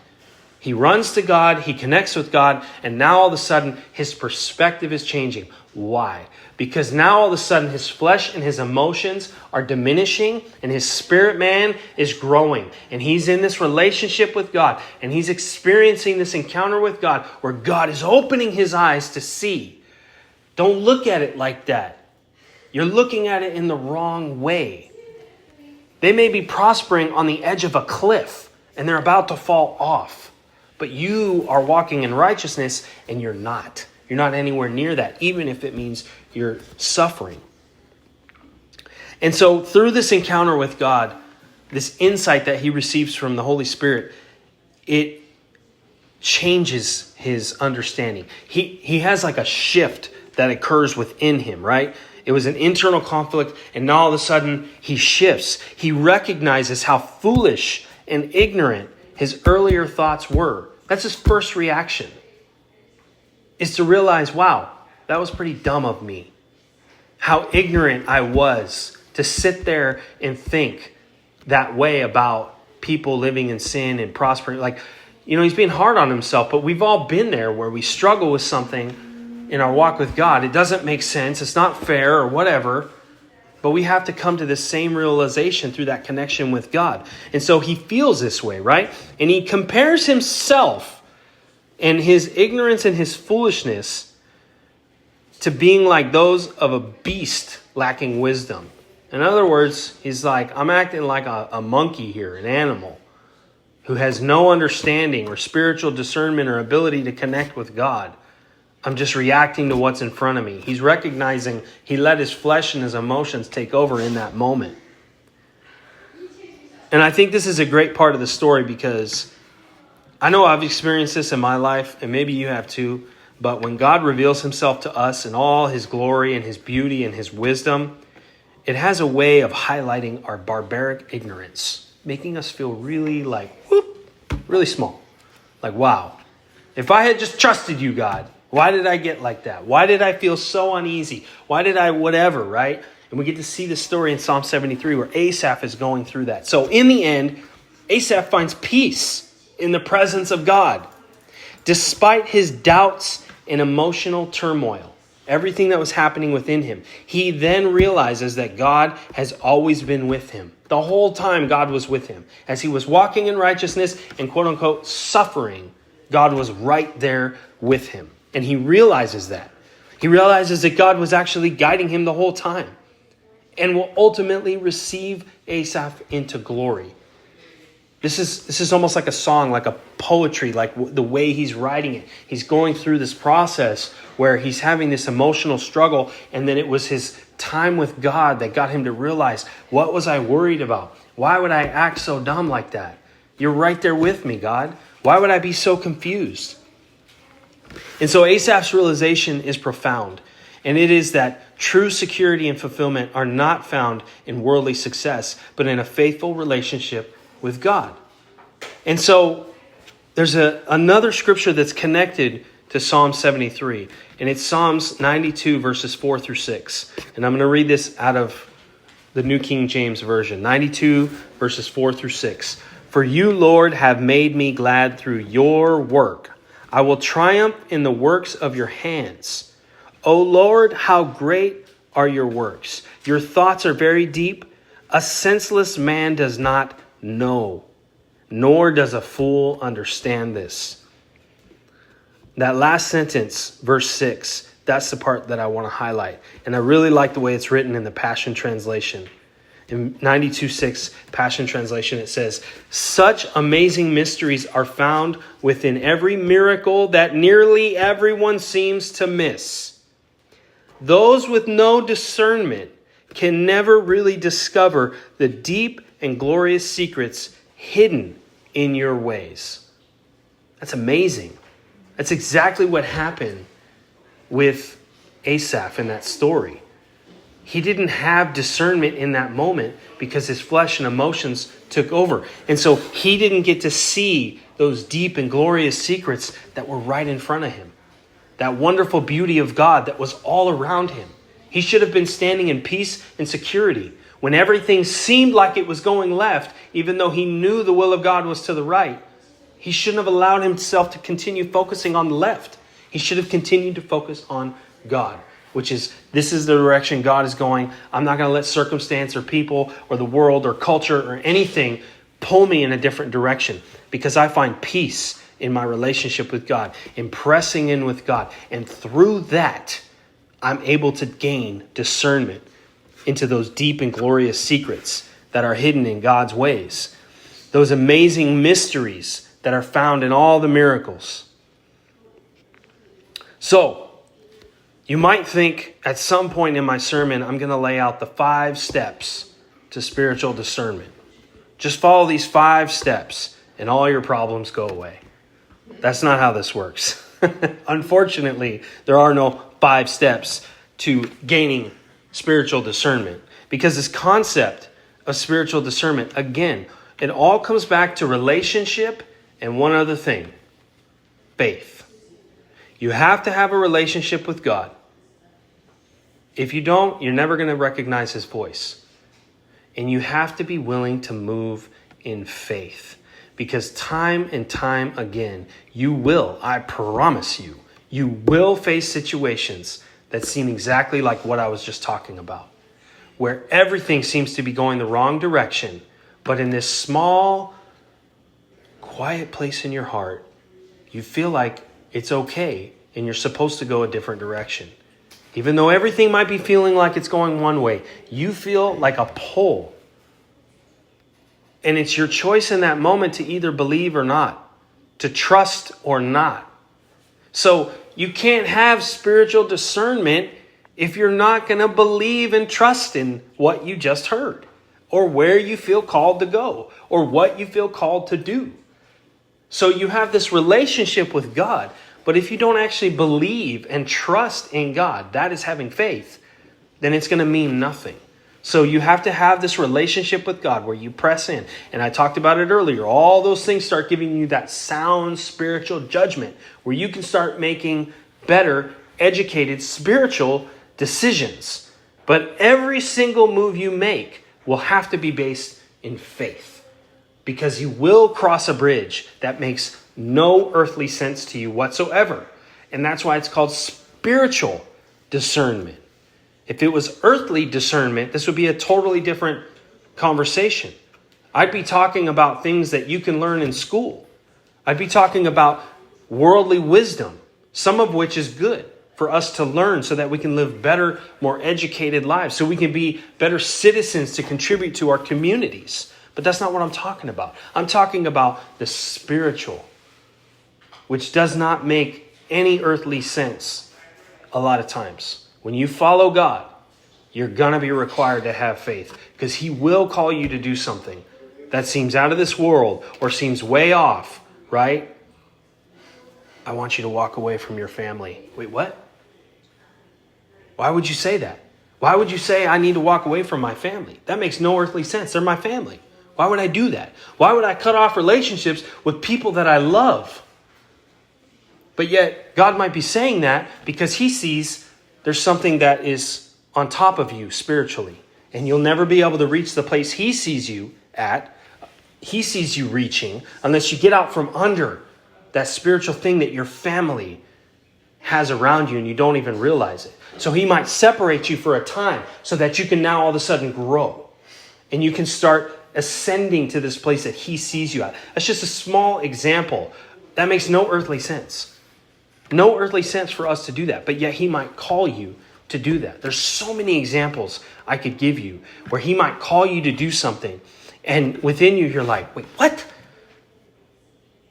Speaker 1: He runs to God, he connects with God, and now all of a sudden his perspective is changing. Why? Because now all of a sudden his flesh and his emotions are diminishing and his spirit man is growing. And he's in this relationship with God and he's experiencing this encounter with God where God is opening his eyes to see. Don't look at it like that. You're looking at it in the wrong way. They may be prospering on the edge of a cliff and they're about to fall off. But you are walking in righteousness and you're not. You're not anywhere near that, even if it means you're suffering. And so through this encounter with God, this insight that he receives from the Holy Spirit, it changes his understanding. He has like a shift that occurs within him, right? It was an internal conflict, and now all of a sudden he shifts. He recognizes how foolish and ignorant his earlier thoughts were. That's his first reaction, is to realize, wow, that was pretty dumb of me. How ignorant I was to sit there and think that way about people living in sin and prospering. Like, he's being hard on himself, but we've all been there where we struggle with something in our walk with God. It doesn't make sense. It's not fair or whatever. But we have to come to this same realization through that connection with God. And so he feels this way, right? And he compares himself and his ignorance and his foolishness to being like those of a beast lacking wisdom. In other words, he's like, I'm acting like a monkey here, an animal who has no understanding or spiritual discernment or ability to connect with God. I'm just reacting to what's in front of me. He's recognizing he let his flesh and his emotions take over in that moment. And I think this is a great part of the story because I know I've experienced this in my life, and maybe you have too. But when God reveals himself to us in all his glory and his beauty and his wisdom, it has a way of highlighting our barbaric ignorance, making us feel really really small. Like, wow, if I had just trusted you, God, why did I get like that? Why did I feel so uneasy? Why did I whatever, right? And we get to see this story in Psalm 73 where Asaph is going through that. So in the end, Asaph finds peace in the presence of God. Despite his doubts and emotional turmoil, everything that was happening within him, he then realizes that God has always been with him. The whole time God was with him. As he was walking in righteousness and quote unquote suffering, God was right there with him. And he realizes that. He realizes that God was actually guiding him the whole time and will ultimately receive Asaph into glory. This is almost like a song, like a poetry, like the way he's writing it. He's going through this process where he's having this emotional struggle, and then it was his time with God that got him to realize, what was I worried about? Why would I act so dumb like that? You're right there with me, God. Why would I be so confused? And so Asaph's realization is profound. And it is that true security and fulfillment are not found in worldly success, but in a faithful relationship with God. And so there's another scripture that's connected to Psalm 73. And it's Psalms 92 verses 4 through 6. And I'm going to read this out of the New King James Version. 92 verses 4 through 6. For you, Lord, have made me glad through your work. I will triumph in the works of your hands. O Lord, how great are your works. Your thoughts are very deep. A senseless man does not know, nor does a fool understand this. That last sentence, verse 6, that's the part that I want to highlight. And I really like the way it's written in the Passion Translation. In 92:6 Passion Translation, it says, such amazing mysteries are found within every miracle that nearly everyone seems to miss. Those with no discernment can never really discover the deep and glorious secrets hidden in your ways. That's amazing. That's exactly what happened with Asaph in that story. He didn't have discernment in that moment because his flesh and emotions took over. And so he didn't get to see those deep and glorious secrets that were right in front of him. That wonderful beauty of God that was all around him. He should have been standing in peace and security when everything seemed like it was going left, even though he knew the will of God was to the right. He shouldn't have allowed himself to continue focusing on the left. He should have continued to focus on God, which is, this is the direction God is going. I'm not going to let circumstance or people or the world or culture or anything pull me in a different direction, because I find peace in my relationship with God, in pressing in with God. And through that, I'm able to gain discernment into those deep and glorious secrets that are hidden in God's ways. Those amazing mysteries that are found in all the miracles. So, you might think at some point in my sermon, I'm going to lay out the 5 steps to spiritual discernment. Just follow these 5 steps and all your problems go away. That's not how this works. Unfortunately, there are no 5 steps to gaining spiritual discernment, because this concept of spiritual discernment, again, it all comes back to relationship and one other thing: faith. You have to have a relationship with God. If you don't, you're never going to recognize his voice. And you have to be willing to move in faith, because time and time again, you will, I promise you, you will face situations that seem exactly like what I was just talking about, where everything seems to be going the wrong direction, but in this small, quiet place in your heart, you feel like it's okay and you're supposed to go a different direction. Even though everything might be feeling like it's going one way, you feel like a pull. And it's your choice in that moment to either believe or not, to trust or not. So you can't have spiritual discernment if you're not going to believe and trust in what you just heard, or where you feel called to go, or what you feel called to do. So you have this relationship with God, but if you don't actually believe and trust in God, that is having faith, then it's going to mean nothing. So you have to have this relationship with God where you press in. And I talked about it earlier. All those things start giving you that sound spiritual judgment where you can start making better, educated, spiritual decisions. But every single move you make will have to be based in faith, because you will cross a bridge that makes no earthly sense to you whatsoever. And that's why it's called spiritual discernment. If it was earthly discernment, this would be a totally different conversation. I'd be talking about things that you can learn in school. I'd be talking about worldly wisdom, some of which is good for us to learn so that we can live better, more educated lives, so we can be better citizens to contribute to our communities. But that's not what I'm talking about. I'm talking about the spiritual, which does not make any earthly sense a lot of times. When you follow God, you're going to be required to have faith, because he will call you to do something that seems out of this world or seems way off, right? I want you to walk away from your family. Wait, what? Why would you say that? Why would you say I need to walk away from my family? That makes no earthly sense. They're my family. Why would I do that? Why would I cut off relationships with people that I love? But yet, God might be saying that because he sees there's something that is on top of you spiritually. And you'll never be able to reach the place he sees you at. He sees you reaching unless you get out from under that spiritual thing that your family has around you and you don't even realize it. So he might separate you for a time so that you can now all of a sudden grow. And you can start ascending to this place that he sees you at. That's just a small example. That makes no earthly sense. No earthly sense for us to do that. But yet he might call you to do that. There's so many examples I could give you where he might call you to do something. And within you, you're like, wait, what?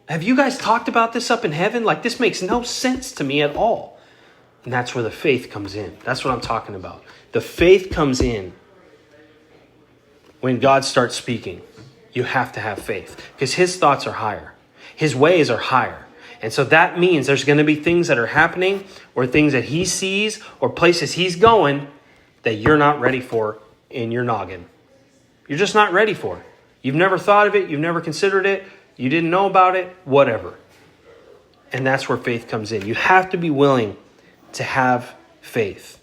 Speaker 1: Have you guys talked about this up in heaven? Like, this makes no sense to me at all. And that's where the faith comes in. That's what I'm talking about. The faith comes in when God starts speaking, you have to have faith because his thoughts are higher. His ways are higher. And so that means there's going to be things that are happening or things that he sees or places he's going that you're not ready for in your noggin. You're just not ready for it. You've never thought of it. You've never considered it. You didn't know about it, whatever. And that's where faith comes in. You have to be willing to have faith.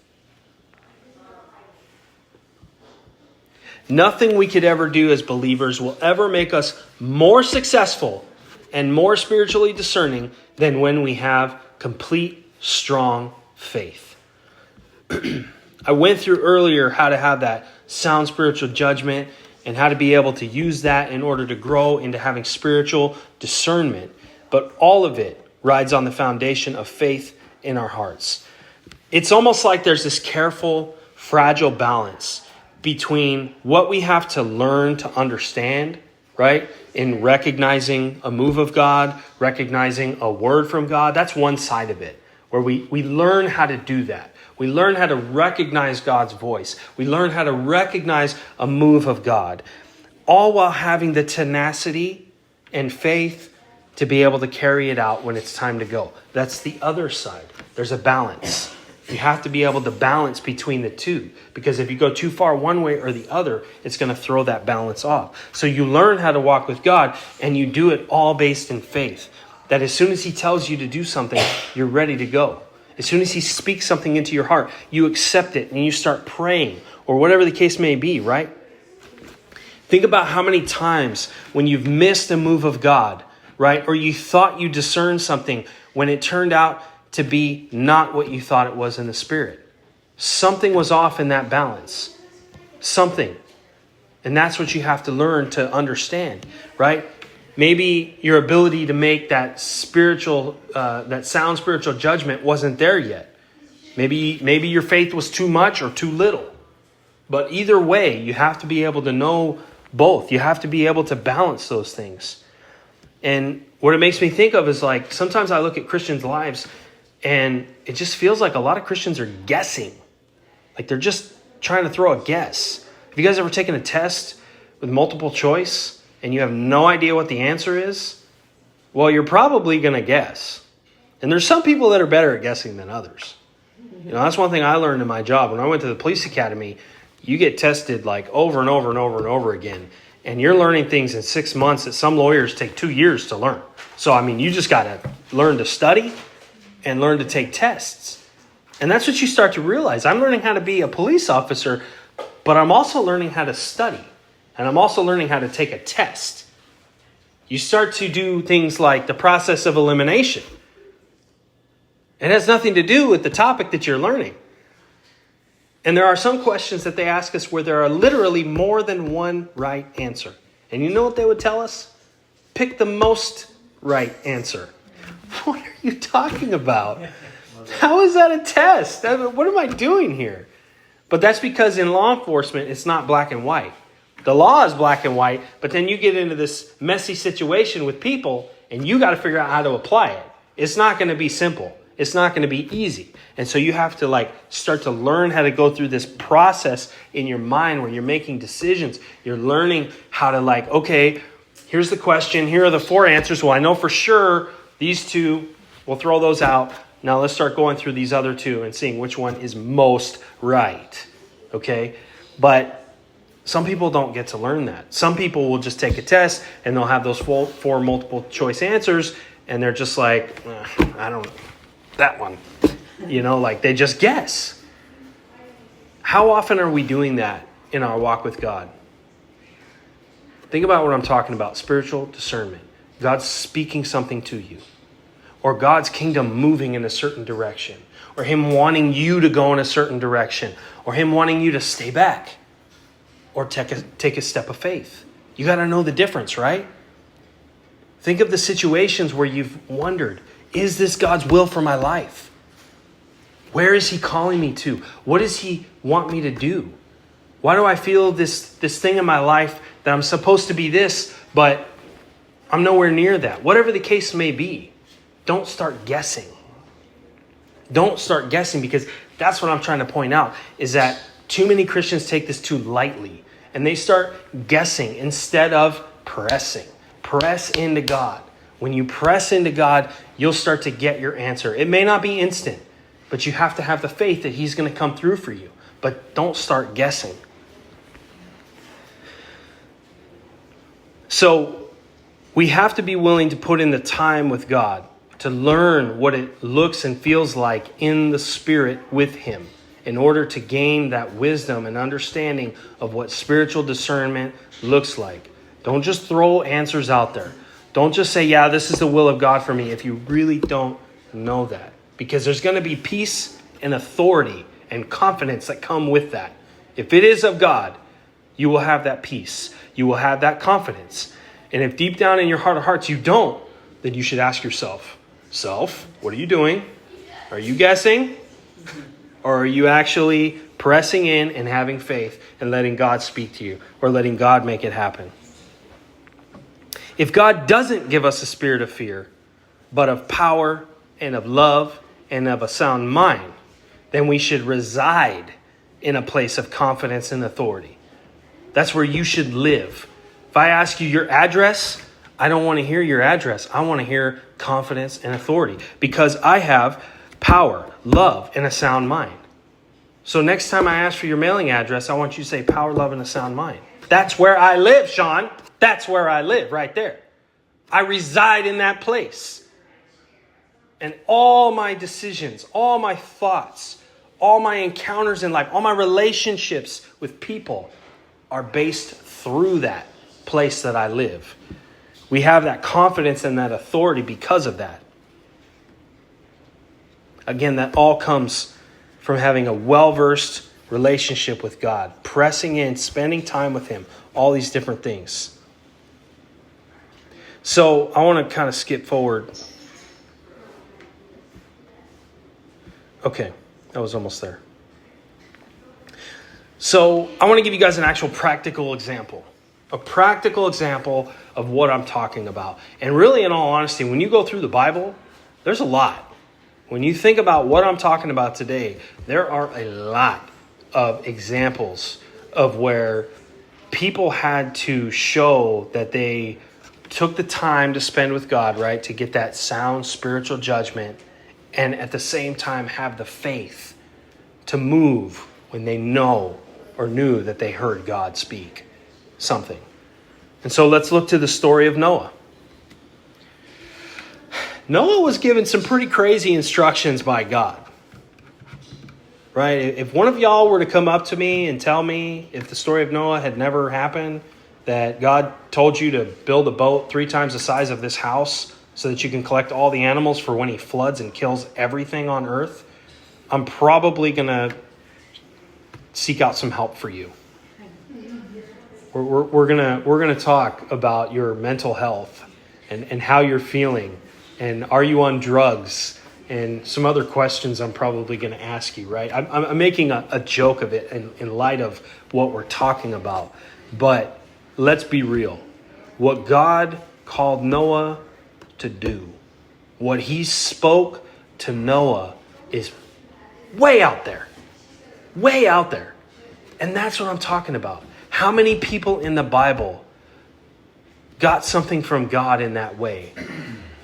Speaker 1: Nothing we could ever do as believers will ever make us more successful and more spiritually discerning than when we have complete, strong faith. I went through earlier how to have that sound spiritual judgment and how to be able to use that in order to grow into having spiritual discernment. But all of it rides on the foundation of faith in our hearts. It's almost like there's this careful, fragile balance between what we have to learn to understand, right? In recognizing a move of God, recognizing a word from God. That's one side of it, where we learn how to do that. We learn how to recognize God's voice. We learn how to recognize a move of God, all while having the tenacity and faith to be able to carry it out when it's time to go. That's the other side. There's a balance. You have to be able to balance between the two, because if you go too far one way or the other, it's going to throw that balance off. So you learn how to walk with God, and you do it all based in faith. That as soon as he tells you to do something, you're ready to go. As soon as he speaks something into your heart, you accept it and you start praying, or whatever the case may be, right? Think about how many times when you've missed a move of God, right? Or you thought you discerned something when it turned out to be not what you thought it was in the spirit. Something was off in that balance. Something. And that's what you have to learn to understand, right? Maybe your ability to make that spiritual, that sound spiritual judgment wasn't there yet. Maybe your faith was too much or too little. But either way, you have to be able to know both. You have to be able to balance those things. And what it makes me think of is like, sometimes I look at Christians' lives and it just feels like a lot of Christians are guessing. Like they're just trying to throw a guess. Have you guys ever taken a test with multiple choice and you have no idea what the answer is? Well, you're probably going to guess. And there's some people that are better at guessing than others. You know, that's one thing I learned in my job. When I went to the police academy, you get tested like over and over and over and over again. And you're learning things in 6 months that some lawyers take 2 years to learn. So, I mean, you just got to learn to study and learn to take tests. And that's what you start to realize. I'm learning how to be a police officer, but I'm also learning how to study. And I'm also learning how to take a test. You start to do things like the process of elimination. It has nothing to do with the topic that you're learning. And there are some questions that they ask us where there are literally more than one right answer. And you know what they would tell us? Pick the most right answer. What are you talking about? How is that a test? What am I doing here? But that's because in law enforcement, it's not black and white. The law is black and white, but then you get into this messy situation with people and you got to figure out how to apply it. It's not going to be simple. It's not going to be easy. And so you have to start to learn how to go through this process in your mind where you're making decisions. You're learning how to okay, here's the question. Here are the 4 answers. Well, I know for sure these 2, we'll throw those out. Now let's start going through these other 2 and seeing which one is most right. Okay? But some people don't get to learn that. Some people will just take a test and they'll have those 4 multiple choice answers and they're just like, I don't know. That one, they just guess. How often are we doing that in our walk with God? Think about what I'm talking about, spiritual discernment. God's speaking something to you, or God's kingdom moving in a certain direction, or him wanting you to go in a certain direction, or him wanting you to stay back, or take a step of faith. You got to know the difference, right? Think of the situations where you've wondered, is this God's will for my life? Where is he calling me to? What does he want me to do? Why do I feel this thing in my life that I'm supposed to be this, but I'm nowhere near that? Whatever the case may be, don't start guessing. Don't start guessing, because that's what I'm trying to point out, is that too many Christians take this too lightly. and they start guessing instead of pressing. Press into God. When you press into God, you'll start to get your answer. It may not be instant, but you have to have the faith that he's going to come through for you. But don't start guessing. So we have to be willing to put in the time with God to learn what it looks and feels like in the Spirit with him in order to gain that wisdom and understanding of what spiritual discernment looks like. Don't just throw answers out there. Don't just say, yeah, this is the will of God for me, if you really don't know that. Because there's going to be peace and authority and confidence that come with that. If it is of God, you will have that peace. You will have that confidence. And if deep down in your heart of hearts you don't, then you should ask yourself, what are you doing? Are you guessing? Or are you actually pressing in and having faith and letting God speak to you or letting God make it happen? If God doesn't give us a spirit of fear, but of power and of love and of a sound mind, then we should reside in a place of confidence and authority. That's where you should live. If I ask you your address, I don't want to hear your address. I want to hear confidence and authority because I have power, love, and a sound mind. So next time I ask for your mailing address, I want you to say power, love, and a sound mind. That's where I live, Sean. That's where I live, right there. I reside in that place. And all my decisions, all my thoughts, all my encounters in life, all my relationships with people are based through that place that I live. We have that confidence and that authority because of that. Again, that all comes from having a well-versed relationship with God, pressing in, spending time with him, all these different things. So I want to kind of skip forward. Okay, I was almost there. So I want to give you guys an actual practical example. A practical example of what I'm talking about. And really, in all honesty, when you go through the Bible, there's a lot. When you think about what I'm talking about today, there are a lot of examples of where people had to show that they took the time to spend with God, right? To get that sound spiritual judgment and at the same time have the faith to move when they know or knew that they heard God speak something. And so let's look to the story of Noah. Noah was given some pretty crazy instructions by God. Right? If one of y'all were to come up to me and tell me if the story of Noah had never happened, that God told you to build a boat 3 times the size of this house so that you can collect all the animals for when he floods and kills everything on earth, I'm probably going to seek out some help for you. We're gonna talk about your mental health and how you're feeling, and are you on drugs, and some other questions I'm probably going to ask you, right? I'm making a joke of it in light of what we're talking about, but let's be real. What God called Noah to do, what he spoke to Noah is way out there. Way out there. And that's what I'm talking about. How many people in the Bible got something from God in that way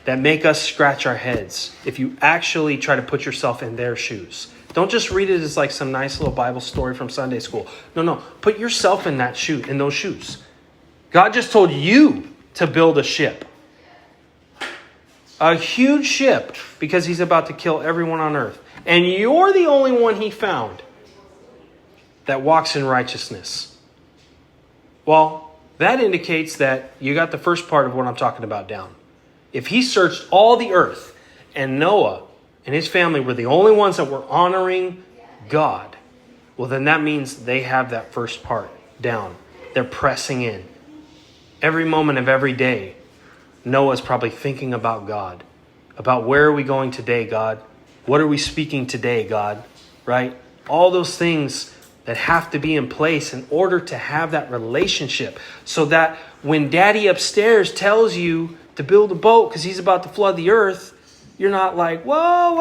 Speaker 1: that make us scratch our heads if you actually try to put yourself in their shoes? Don't just read it as like some nice little Bible story from Sunday school. No. Put yourself in that shoe, in those shoes. God just told you to build a ship. A huge ship, because he's about to kill everyone on earth. And you're the only one he found that walks in righteousness. Well, that indicates that you got the first part of what I'm talking about down. If he searched all the earth and Noah and his family were the only ones that were honoring God, well, then that means they have that first part down. They're pressing in. Every moment of every day, Noah's probably thinking about God, about where are we going today, God? What are we speaking today, God? Right? All those things that have to be in place in order to have that relationship, so that when Daddy upstairs tells you to build a boat because he's about to flood the earth, you're not like, whoa.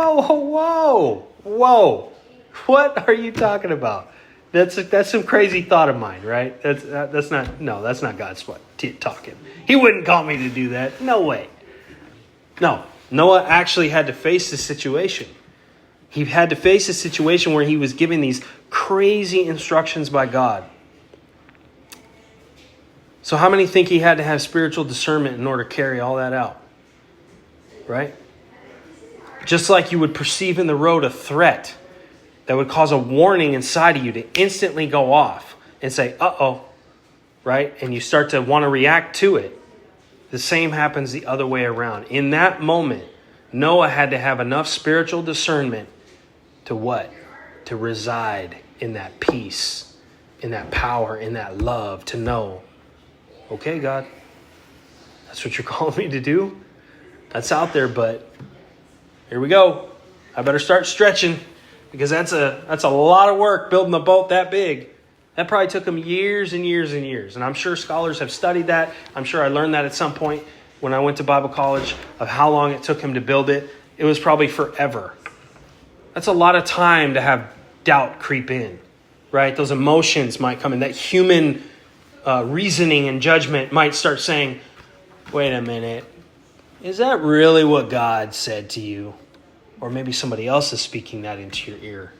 Speaker 1: What are you talking about? That's some crazy thought of mine, right? That's not God's talking. He wouldn't call me to do that. No way. No, Noah actually had to face this situation. He had to face a situation where he was giving these crazy instructions by God. So how many think he had to have spiritual discernment in order to carry all that out? Right? Just like you would perceive in the road a threat that would cause a warning inside of you to instantly go off and say, uh-oh, right? And you start to want to react to it. The same happens the other way around. In that moment, Noah had to have enough spiritual discernment to what? To reside in that peace, in that power, in that love, to know, okay, God, that's what you're calling me to do. That's out there, but here we go. I better start stretching because that's a lot of work building a boat that big. That probably took him years and years and years. And I'm sure scholars have studied that. I'm sure I learned that at some point when I went to Bible college of how long it took him to build it. It was probably forever. That's a lot of time to have doubt creep in, right? Those emotions might come in. That human reasoning and judgment might start saying, wait a minute, is that really what God said to you? Or maybe somebody else is speaking that into your ear.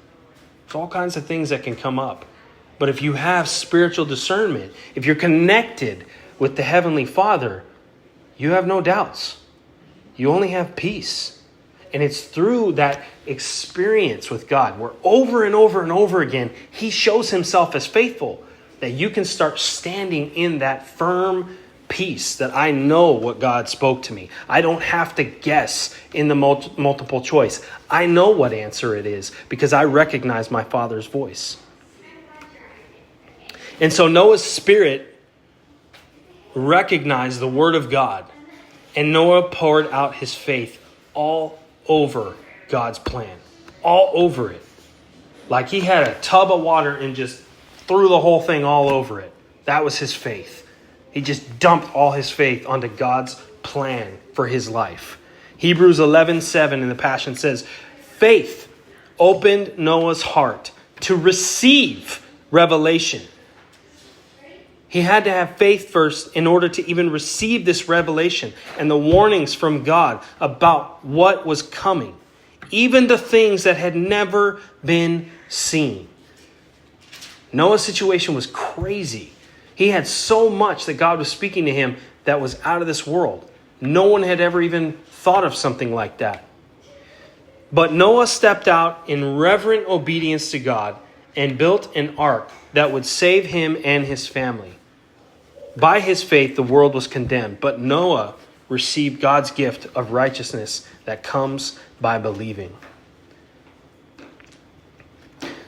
Speaker 1: There's all kinds of things that can come up. But if you have spiritual discernment, if you're connected with the Heavenly Father, you have no doubts. You only have peace. And it's through that experience with God, where over and over and over again, He shows Himself as faithful, that you can start standing in that firm peace that I know what God spoke to me. I don't have to guess in the multiple choice. I know what answer it is because I recognize my Father's voice. And so Noah's spirit recognized the word of God, and Noah poured out his faith all over God's plan, all over it. Like he had a tub of water and just threw the whole thing all over it. That was his faith. He just dumped all his faith onto God's plan for his life. Hebrews 11:7 in the Passion says, faith opened Noah's heart to receive revelation. He had to have faith first in order to even receive this revelation and the warnings from God about what was coming, even the things that had never been seen. Noah's situation was crazy. He had so much that God was speaking to him that was out of this world. No one had ever even thought of something like that. But Noah stepped out in reverent obedience to God and built an ark that would save him and his family. By his faith, the world was condemned, but Noah received God's gift of righteousness that comes by believing.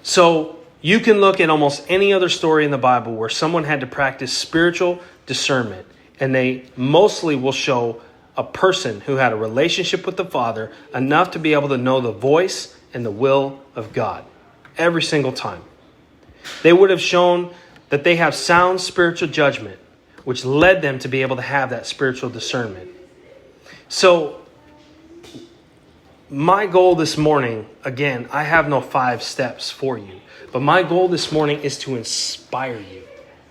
Speaker 1: So you can look at almost any other story in the Bible where someone had to practice spiritual discernment, and they mostly will show a person who had a relationship with the Father enough to be able to know the voice and the will of God every single time. They would have shown that they have sound spiritual judgment, which led them to be able to have that spiritual discernment. So my goal this morning, again, I have no 5 steps for you, but my goal this morning is to inspire you.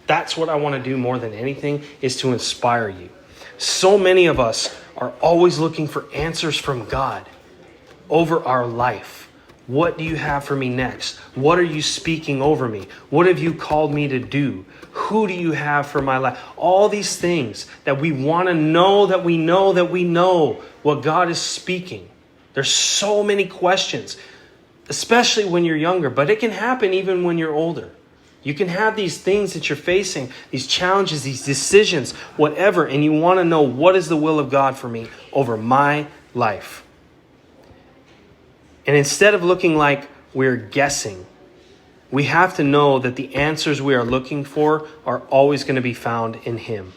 Speaker 1: That's what I want to do more than anything, is to inspire you. So many of us are always looking for answers from God over our life. What do you have for me next? What are you speaking over me? What have you called me to do? Who do you have for my life? All these things that we want to know, that we know what God is speaking. There's so many questions, especially when you're younger, but it can happen even when you're older. You can have these things that you're facing, these challenges, these decisions, whatever, and you want to know, what is the will of God for me over my life? And instead of looking like we're guessing, we have to know that the answers we are looking for are always going to be found in Him.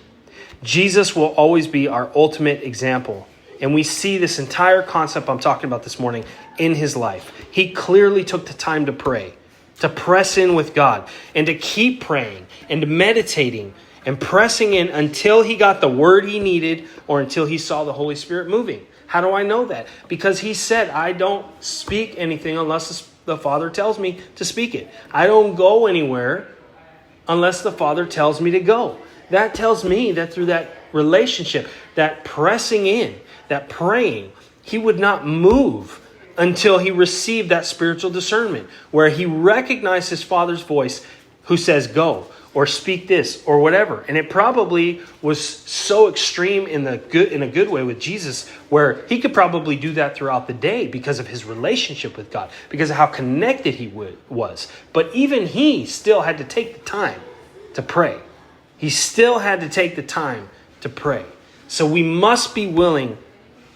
Speaker 1: Jesus will always be our ultimate example. And we see this entire concept I'm talking about this morning in His life. He clearly took the time to pray, to press in with God, and to keep praying and meditating and pressing in until He got the word He needed or until He saw the Holy Spirit moving. How do I know that? Because He said, I don't speak anything unless the Father tells me to speak it. I don't go anywhere unless the Father tells me to go. That tells me that through that relationship, that pressing in, that praying, he would not move until he received that spiritual discernment, where he recognized his Father's voice who says go, or speak this, or whatever. And it probably was so extreme in a good way with Jesus, where he could probably do that throughout the day because of his relationship with God, because of how connected he was. But even he still had to take the time to pray. He still had to take the time to pray. So we must be willing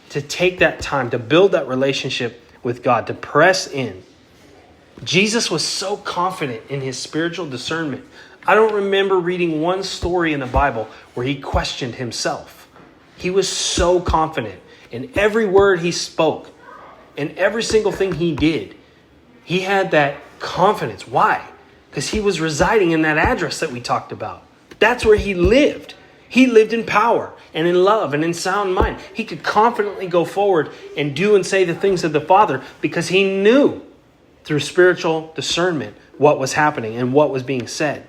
Speaker 1: to take that time to build that relationship with God, to press in. Jesus was so confident in his spiritual discernment. I don't remember reading one story in the Bible where he questioned himself. He was so confident in every word he spoke, in every single thing he did. He had that confidence. Why? Because he was residing in that address that we talked about. That's where he lived. He lived in power and in love and in sound mind. He could confidently go forward and do and say the things of the Father because he knew through spiritual discernment what was happening and what was being said.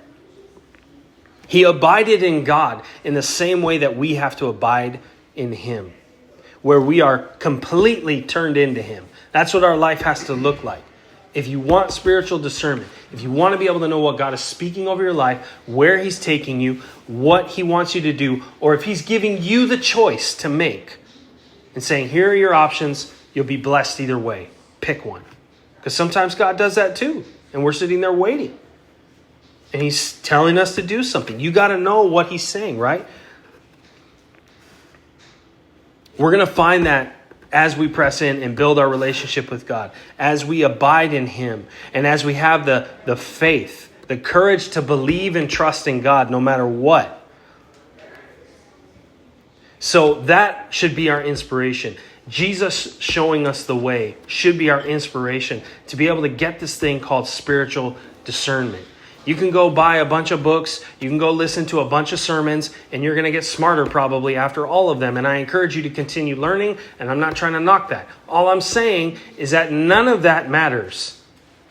Speaker 1: He abided in God in the same way that we have to abide in him, where we are completely turned into him. That's what our life has to look like. If you want spiritual discernment, if you want to be able to know what God is speaking over your life, where he's taking you, what he wants you to do, or if he's giving you the choice to make and saying, here are your options, you'll be blessed either way. Pick one. Because sometimes God does that too. And we're sitting there waiting. And he's telling us to do something. You got to know what he's saying, right? We're going to find that as we press in and build our relationship with God, as we abide in him, and as we have the faith, the courage to believe and trust in God no matter what. So that should be our inspiration. Jesus showing us the way should be our inspiration to be able to get this thing called spiritual discernment. You can go buy a bunch of books, you can go listen to a bunch of sermons, and you're going to get smarter probably after all of them. And I encourage you to continue learning, and I'm not trying to knock that. All I'm saying is that none of that matters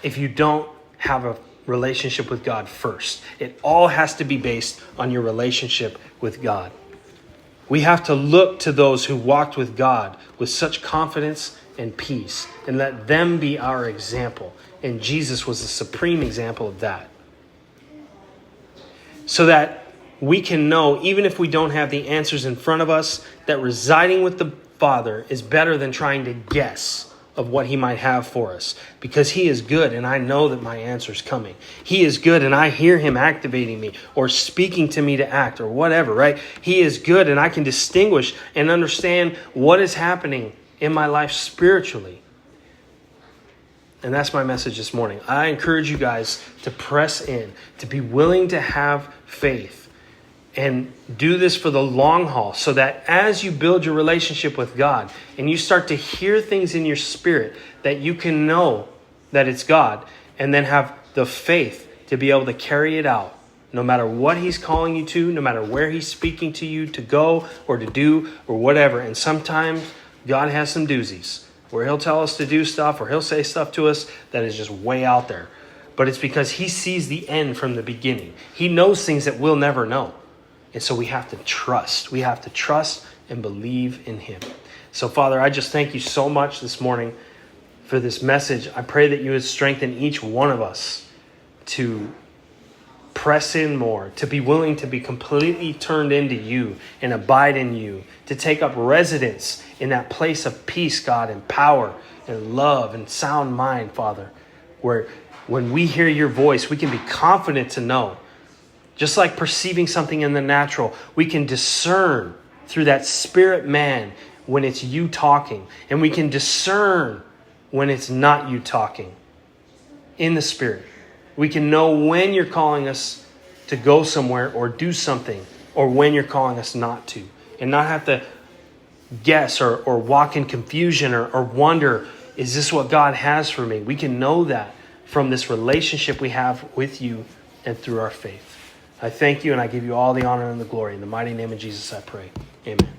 Speaker 1: if you don't have a relationship with God first. It all has to be based on your relationship with God. We have to look to those who walked with God with such confidence and peace, and let them be our example. And Jesus was the supreme example of that. So that we can know, even if we don't have the answers in front of us, that residing with the Father is better than trying to guess of what he might have for us. Because he is good, and I know that my answer is coming. He is good, and I hear him activating me or speaking to me to act or whatever, right? He is good, and I can distinguish and understand what is happening in my life spiritually. And that's my message this morning. I encourage you guys to press in, to be willing to have faith, and do this for the long haul, so that as you build your relationship with God and you start to hear things in your spirit, that you can know that it's God, and then have the faith to be able to carry it out, no matter what he's calling you to, no matter where he's speaking to you to go or to do or whatever. And sometimes God has some doozies where he'll tell us to do stuff, or he'll say stuff to us that is just way out there. But it's because he sees the end from the beginning. He knows things that we'll never know. And so we have to trust. We have to trust and believe in him. So, Father, I just thank you so much this morning for this message. I pray that you would strengthen each one of us to press in more, to be willing to be completely turned into you and abide in you, to take up residence in that place of peace, God, and power and love and sound mind, Father, where when we hear your voice, we can be confident to know. Just like perceiving something in the natural, we can discern through that spirit man when it's you talking, and we can discern when it's not you talking in the spirit. We can know when you're calling us to go somewhere or do something, or when you're calling us not to, and not have to guess or walk in confusion or wonder, is this what God has for me? We can know that from this relationship we have with you and through our faith. I thank you, and I give you all the honor and the glory. In the mighty name of Jesus I pray. Amen.